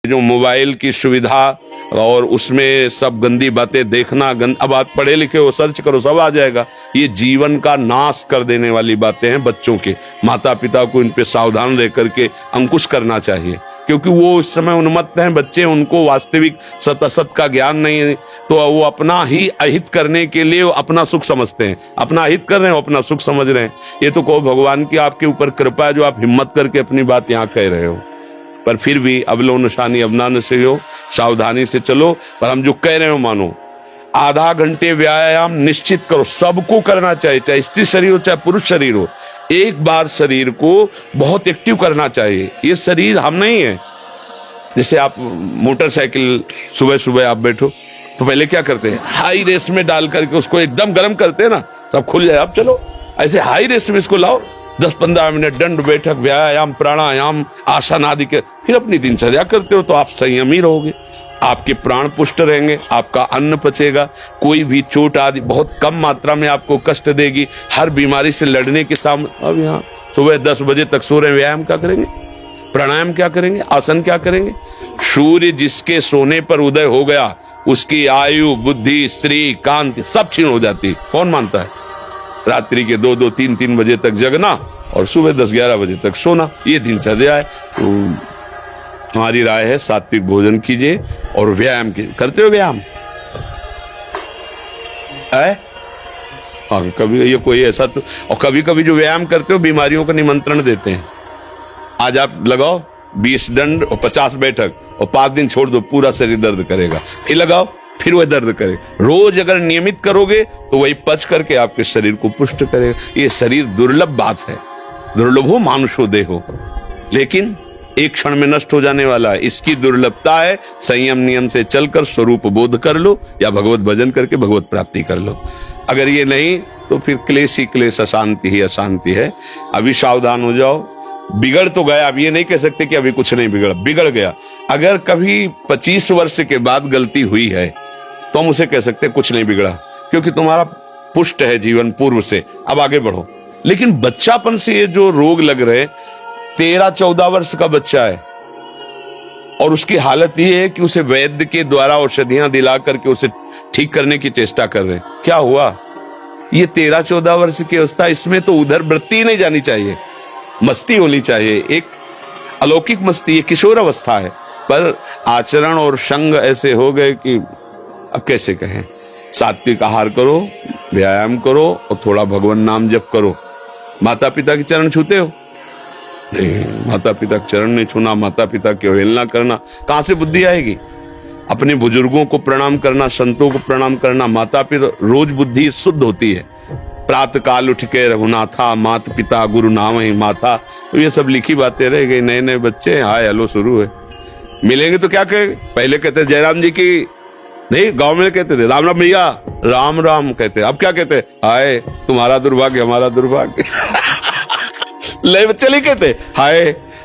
जो मोबाइल की सुविधा और उसमें सब गंदी बातें देखना, अब आप पढ़े लिखे हो, सर्च करो सब आ जाएगा। ये जीवन का नाश कर देने वाली बातें हैं बच्चों के। माता पिता को इन पे सावधान रह करके अंकुश करना चाहिए, क्योंकि वो इस समय उन्मत्त हैं बच्चे, उनको वास्तविक सत असत का ज्ञान नहीं है, तो वो अपना ही अहित करने के लिए अपना सुख समझते हैं। अपना अहित कर रहे हैं, अपना सुख समझ रहे हैं। ये तो कहो भगवान की आपके ऊपर कृपा है जो आप हिम्मत करके अपनी बात यहाँ कह रहे हो। पर फिर भी अबलो नशानी अबना नशे हो, सावधानी से चलो। पर हम जो कह रहे हो मानो। आधा घंटे व्यायाम निश्चित करो, सबको करना चाहिए, चाहे स्त्री शरीर हो चाहे पुरुष शरीर हो। एक बार शरीर को बहुत एक्टिव करना चाहिए। ये शरीर हम नहीं है। जैसे आप मोटरसाइकिल सुबह सुबह आप बैठो तो पहले क्या करते हैं, हाई रेस में डाल करके उसको एकदम गर्म करते हैं ना, सब खुल जाए। अब चलो ऐसे हाई रेस में इसको लाओ, 10-15 मिनट दंड बैठक, व्यायाम, प्राणायाम, आसन आदि के, फिर अपनी दिनचर्या करते हो तो आप संयमी रहोगे, आपके प्राण पुष्ट रहेंगे, आपका अन्न पचेगा, कोई भी चोट आदि बहुत कम मात्रा में आपको कष्ट देगी। हर बीमारी से लड़ने के सामने। अब यहाँ सुबह 10 बजे तक सो रहे, व्यायाम क्या करेंगे, प्राणायाम क्या करेंगे, आसन क्या करेंगे? सूर्य जिसके सोने पर उदय हो गया उसकी आयु, बुद्धि, स्त्री, कांति सब क्षीण हो जाती। कौन मानता है? रात्रि के 2-2, 3-3 बजे तक जगना और सुबह 10-11 बजे तक सोना, ये दिनचर्या है। तो हमारी राय है सात्विक भोजन कीजिए और व्यायाम कीजिए। करते हो व्यायाम? हाँ, कभी ये कोई ऐसा तो, और कभी कभी जो व्यायाम करते हो बीमारियों का निमंत्रण देते हैं। आज आप लगाओ 20 दंड और 50 बैठक और 5 दिन छोड़ दो, पूरा शरीर दर्द करेगा। फिर लगाओ, फिर वह दर्द करे। रोज अगर नियमित करोगे तो वही पच करके आपके शरीर को पुष्ट करेगा। ये शरीर दुर्लभ बात है, दुर्लभो मानुषो देहो, लेकिन एक क्षण में नष्ट हो जाने वाला है। इसकी दुर्लभता है, संयम नियम से चलकर स्वरूप बोध कर लो या भगवत भजन करके भगवत प्राप्ति कर लो। अगर ये नहीं तो फिर क्लेश ही क्लेश, अशांति ही अशांति है। अभी सावधान हो जाओ। बिगड़ तो गया, अब ये नहीं कह सकते कि अभी कुछ नहीं बिगड़ा, बिगड़ गया। अगर कभी 25 वर्ष के बाद गलती हुई है तो हम उसे कह सकते कुछ नहीं बिगड़ा, क्योंकि तुम्हारा पुष्ट है जीवन पूर्व से, अब आगे बढ़ो। लेकिन बच्चापन से ये जो रोग लग रहे, 13-14 वर्ष का बच्चा है और उसकी हालत ये है कि उसे वैद्य के द्वारा औषधियां दिला करके उसे ठीक करने की चेष्टा कर रहे। क्या हुआ? ये 13-14 वर्ष की अवस्था, इसमें तो उधर वृत्ति नहीं जानी चाहिए, मस्ती होनी चाहिए, एक अलौकिक मस्ती। ये किशोर अवस्था है, पर आचरण और संग ऐसे हो गए कि अब कैसे कहें। सात्विक आहार करो, व्यायाम करो और थोड़ा भगवान नाम जप करो। माता पिता के चरण छूते हो? नहीं, माता पिता के चरण नहीं छूना, माता पिता की अवहेलना करना, कहां से बुद्धि आएगी? अपने बुजुर्गों को प्रणाम करना, संतों को प्रणाम करना, माता पिता, रोज बुद्धि शुद्ध होती है। प्रातः काल उठ के रघुनाथा, मात पिता गुरु नाम ही माता। तो ये सब लिखी बातें रह गई। नए नए बच्चे हाय हेलो शुरू है, मिलेंगे तो क्या कहेंगे? पहले कहते जयराम जी की नहीं, गांव में कहते थे राम राम भैया, राम राम कहते। अब क्या कहते? हाय तुम्हारा दुर्भाग्य हमारा दुर्भाग्य। ले बच्चे नहीं कहते हाय,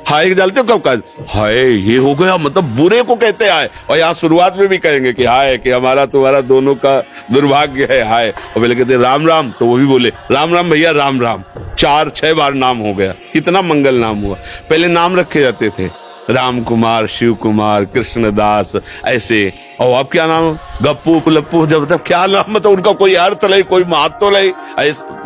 हाय डालते हो कब का? हाय ये हो गया, मतलब बुरे को कहते हैं हाय। और यहाँ शुरुआत में भी कहेंगे कि हाय, कि हमारा तुम्हारा दोनों का दुर्भाग्य है हाय। और पहले कहते राम राम, तो वो भी बोले राम राम भैया राम राम। 4-6 बार नाम हो गया, कितना मंगल नाम हुआ। पहले नाम रखे जाते थे, राम कुमार, शिव कुमार, कृष्णदास, ऐसे। और अब क्या नाम? गप्पू लप्पू, जब तक क्या नाम, मतलब उनका कोई अर्थ नहीं, कोई महत्व नहीं।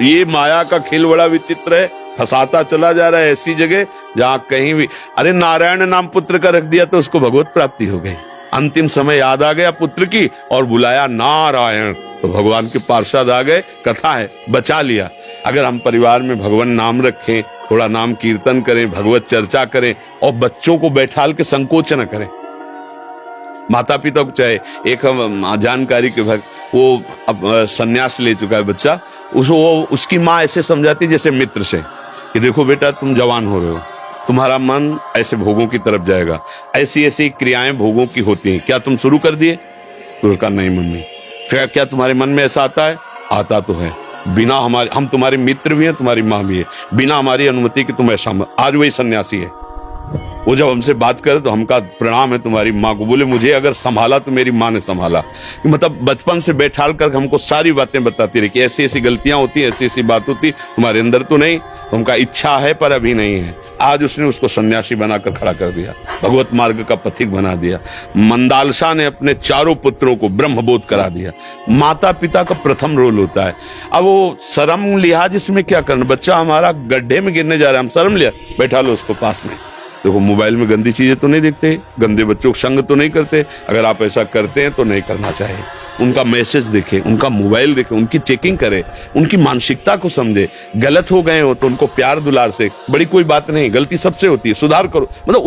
ये माया का खेल बड़ा विचित्र है, फंसाता चला जा रहा है ऐसी जगह जहां कहीं भी। अरे नारायण नाम पुत्र का रख दिया तो उसको भगवत प्राप्ति हो गई। अंतिम समय याद आ गया पुत्र की और बुलाया नारायण, तो भगवान के पार्षद आ गए। कथा है, बचा लिया। अगर हम परिवार में भगवान नाम रखें, थोड़ा नाम कीर्तन करें, भगवत चर्चा करें और बच्चों को बैठाल के संकोच न करें। माता पिता को चाहे, एक हम जानकारी के भक्त, वो अब संन्यास ले चुका है बच्चा, उसकी माँ ऐसे समझाती जैसे मित्र से कि देखो बेटा तुम जवान हो रहे हो, तुम्हारा मन ऐसे भोगों की तरफ जाएगा, ऐसी ऐसी क्रियाएं भोगों की होती हैं, क्या तुम शुरू कर दिए? तो कहा नहीं मम्मी। क्या तुम्हारे मन में ऐसा आता है? आता तो है, बिना हमारे, हम तुम्हारे मित्र भी हैं, तुम्हारी माँ भी है, बिना हमारी अनुमति के तुम ऐसा। आज वही सन्यासी है। वो जब हमसे बात करे तो हमका प्रणाम है तुम्हारी माँ को। बोले मुझे अगर संभाला तो मेरी माँ ने संभाला। मतलब बचपन से बैठाल कर हमको सारी बातें बताती रही कि ऐसी ऐसी गलतियां होती, ऐसी ऐसी बात होती, तुम्हारे अंदर तो नहीं, तुमका इच्छा है पर अभी नहीं है। आज उसने उसको सन्यासी बनाकर खड़ा कर दिया, भगवत मार्ग का पथिक बना दिया। मंदालसा ने अपने चारों पुत्रों को ब्रह्मबोध करा दिया। माता पिता का प्रथम रोल होता है। अब वो शर्म लिहाज इसमें क्या करना, बच्चा हमारा गड्ढे में गिरने जा रहा है, हम शर्म लिया, बैठा लो उसको पास में। देखो मोबाइल में गंदी चीजें तो नहीं देखते, गंदे बच्चों को संग तो नहीं करते। अगर आप ऐसा करते हैं तो नहीं करना चाहिए। उनका मैसेज देखें, उनका मोबाइल देखें, उनकी चेकिंग करें, उनकी मानसिकता को समझे। गलत हो गए हो तो उनको प्यार दुलार से, बड़ी कोई बात नहीं, गलती सबसे होती है, सुधार करो। मतलब